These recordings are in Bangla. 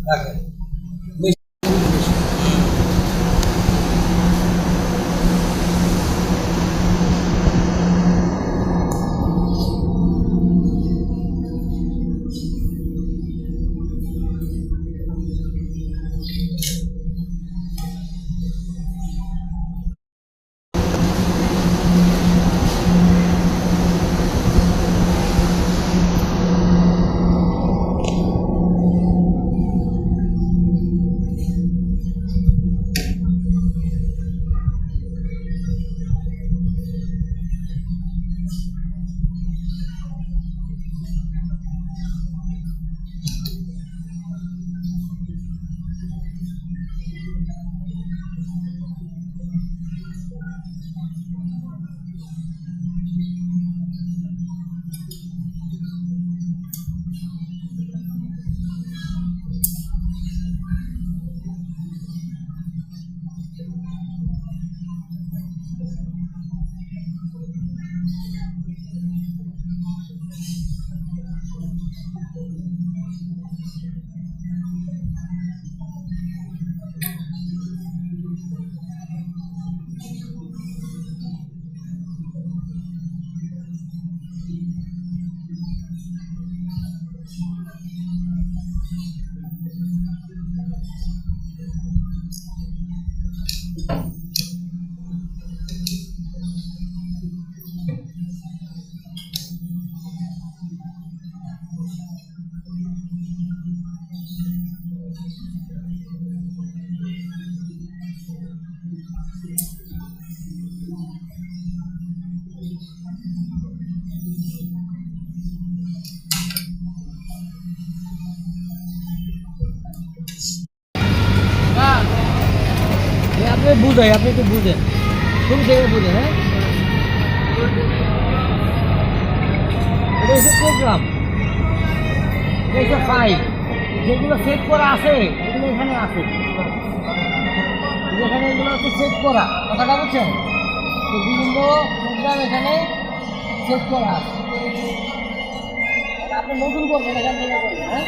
রাখেন। আপনি বুঝাই, আপনি একটু বুঝেন, শুরু থেকে বুঝেন। হ্যাঁ, এটা হচ্ছে প্রোগ্রাম, এটা হচ্ছে ফাইল, যেগুলো সেট করা আছে এগুলো এখানে আছে, এখানে এগুলো হচ্ছে সেট করা, কথাটা বুঝছেন? তো বিভিন্ন প্রোগ্রাম এখানে সেট করা আছে, আপনি নতুন করবেন এখান থেকে করবেন। হ্যাঁ,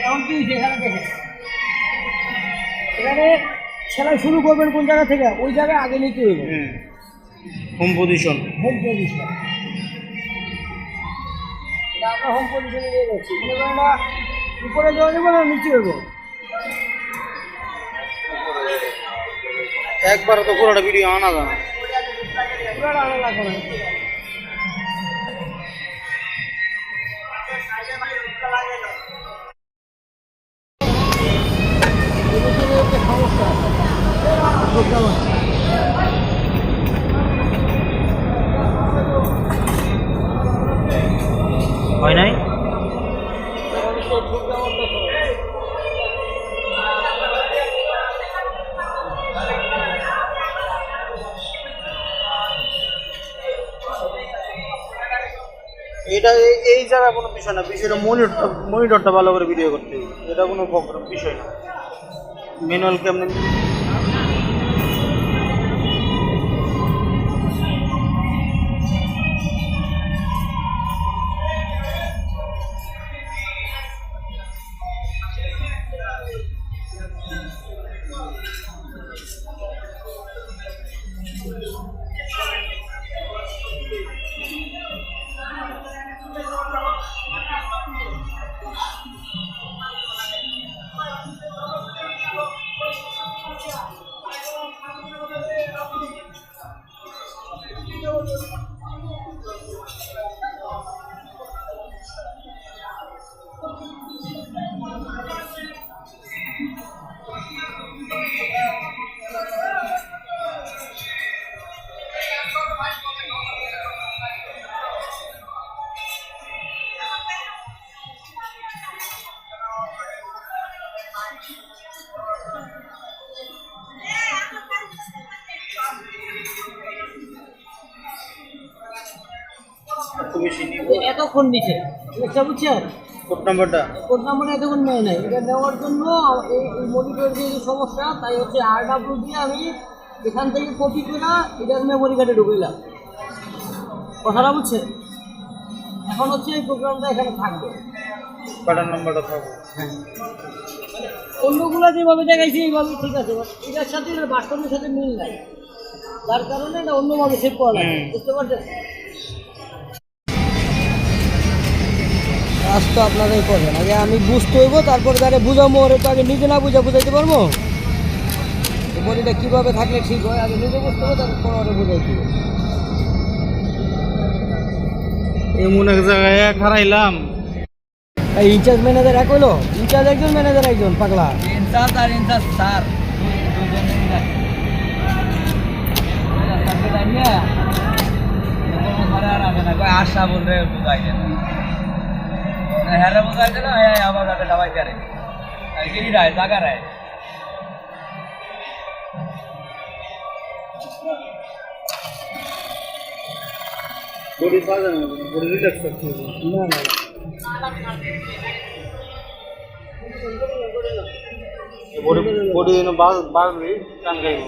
এখন কি এখানে দেখেন, এখানে সেলাই শুরু করবেন কোন জায়গা থেকে, ওই জায়গায় আগে নিতে হইব হোম পজিশন। হোম পজিশন, আমরা হোম পজিশনে নিয়ে যাচ্ছি। আমরা উপরে দেওয়া যাবো না নিচে হইব, একবার তো পুরোটা ভিডিও আনা যায় না, পুরোটা আনা লাগবে না। হয় নাই? এটা এই জায়গা কোনো বিষয় না, বিষয়টা মনিটরটা ভালো করে ভিডিও করতে হবে, এটা কোনো বিষয় না। ম্যানুয়াল কেমন এতক্ষণ নিচে এটা বুঝছেন, কোড নাম্বারটা এতক্ষণ নেয় নাই, এটা নেওয়ার জন্য এই মনিটর যে সমস্যা, তাই হচ্ছে RW দিয়ে আমি এখান থেকে কপি করে এটার মেমোরি কার্ডে ঢুকাইলাম, কথাটা বুঝছেন? এখন হচ্ছে এই প্রোগ্রামটা এখানে থাকবে, বাটন নাম্বারটা থাকবে। অন্যগুলো যেভাবে দেখাইছি এইভাবে ঠিক আছে, এটার সাথে এটার বাস্তবের সাথে মিল নাই, যার কারণে এটা অন্যভাবে সেভ করা লাগে, বুঝতে পারছেন? কাজ তো আপনারাই করবেন, আগে আমি বুঝতে হইব, তারপরে তারে বুঝাবো, ওরে তো আগে নিজে না বুঝাইতে পারবো। বডিটা কীভাবে থাকলে ঠিক হয় আগে নিজে বুঝতে হবে, তারপর ওরে বুঝাইতে হবে। এমন এক জায়গায় হারাইলাম। এই ইনচার্জ ম্যানেজার এক হইলো, ইনচার্জ একজন ম্যানেজার একজন, পাগলা ইনচার্জ আর ইনচার্জ স্যার আশা বললে বুঝাই দেন, হ্যাঁ বুঝাই দিল, হ্যাঁ আমার কাছে সবাই করে রায় জায়গা রায়। বডি পাওয়া যাবে না, বডি রিল্যাক্স করতে হবে। না না বডি বডি বাড়বে, টান খাইব,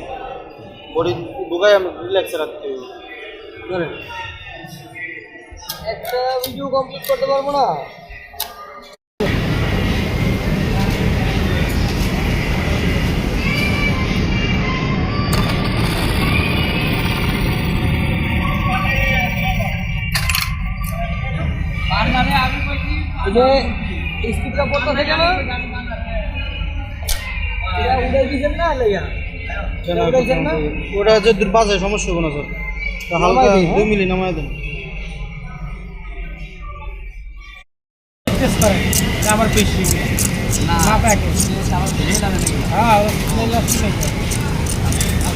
বডি ঢুকাই আমি রিল্যাক্সে রাখতে হবে। একটা ভিডিও কমপ্লিট করতে পারবো না। এই যে স্পিডটা পড়তে থাকে না, এটা উড়ে দিয়েছেন না লইয়া, উড়াইছেন না, ওটা হচ্ছে বাজে সমস্যা কোনো স্যার, হালকা 2 মিলি নামায় দেন। আবার বেশি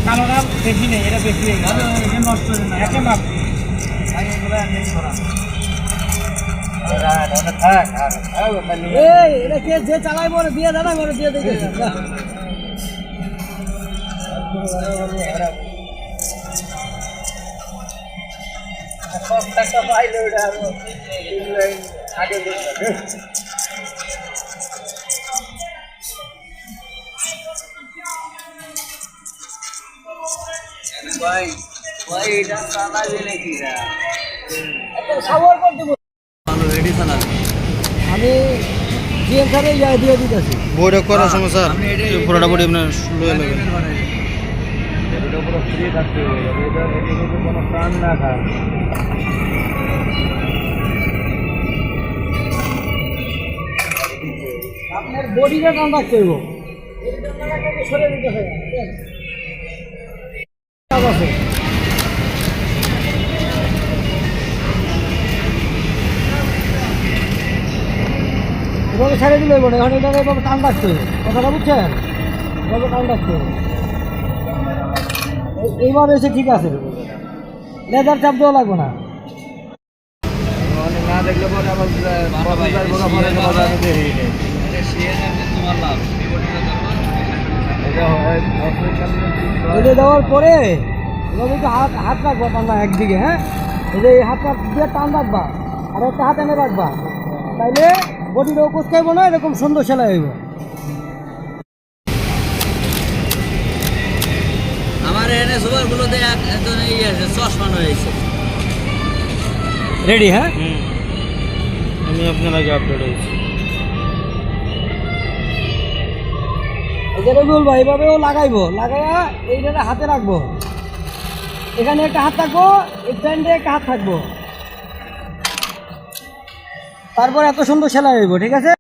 কালোটা বেশি নেই, এটা বেশি হয়ে গেল, নষ্ট হয়ে না, একে মাপ এটা কে যে চালাই বলে দিয়ে দাদা করে দিয়ে দেখে ভাই ভাই এটা চালাবে নাকি সাবর করতে আমি জিএম স্যারে দিয়ে দিতেছি বইটা করার সময় স্যার পুরোটা বডি আপনার লয়ে নেবেন। এটা পুরো ফ্রি থাকতে হবে, এটা কোনো কান না খায়। আপনার বডিটা টান রাখতে হইব, সরে দিতে হবে। এভাবে ছেড়ে দিলে বলে, এখন এটা এভাবে টান রাখতে হবে, কথাটা বুঝছেন? এভাবে টান রাখতে হবে। এইবার এসে ঠিক আছে, লেদার চাপ দেওয়া লাগবে না। না দেখলে পরে আবার দেওয়ার পরে এভাবে একটু হাত রাখবা টান্না একদিকে, হ্যাঁ এই যে হাতটা দিয়ে টান রাখবা আর একটা হাত এনে রাখবা, তাইলে বডিটাও কুচকাইব না, এরকম সুন্দর সেলাই হইব। আমার এনে সুপারগুলোতে একজন এই আছে চশমা হয়েছে রেডি। হ্যাঁ আমি আপনার আগে আপডেট হয়েছি। এখানে বলবো এইভাবেও লাগাইবো, লাগাইয়া এইটাতে হাতে রাখবো, এখানে একটা হাত থাকবো, এই স্ট্যান্ডে একটা হাত থাকবো, তারপর এত সুন্দর সেলাই হইব। ঠিক আছে,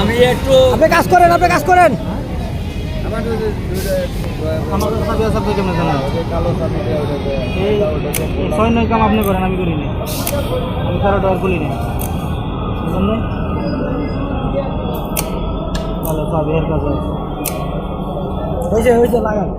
আমি একটু আপনি কাজ করেন, আপনি কাজ করেন। আমাদের সাথে সাথে কেমন জানা কালো সাথে এই 6-9 কাম আপনি করেন, আমি করিনি, আমি 13টা খুলিনি বুঝলেন। ভালো সব এর কাছে হয়েছে লাগান।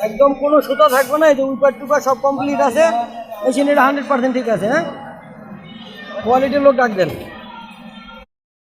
একদম কোনো সুতা থাকবে না, এই যে উইপার টুপার সব কমপ্লিট আছে, মেশিনের 100% ঠিক আছে। হ্যাঁ, কোয়ালিটির লোক ডাক দেন।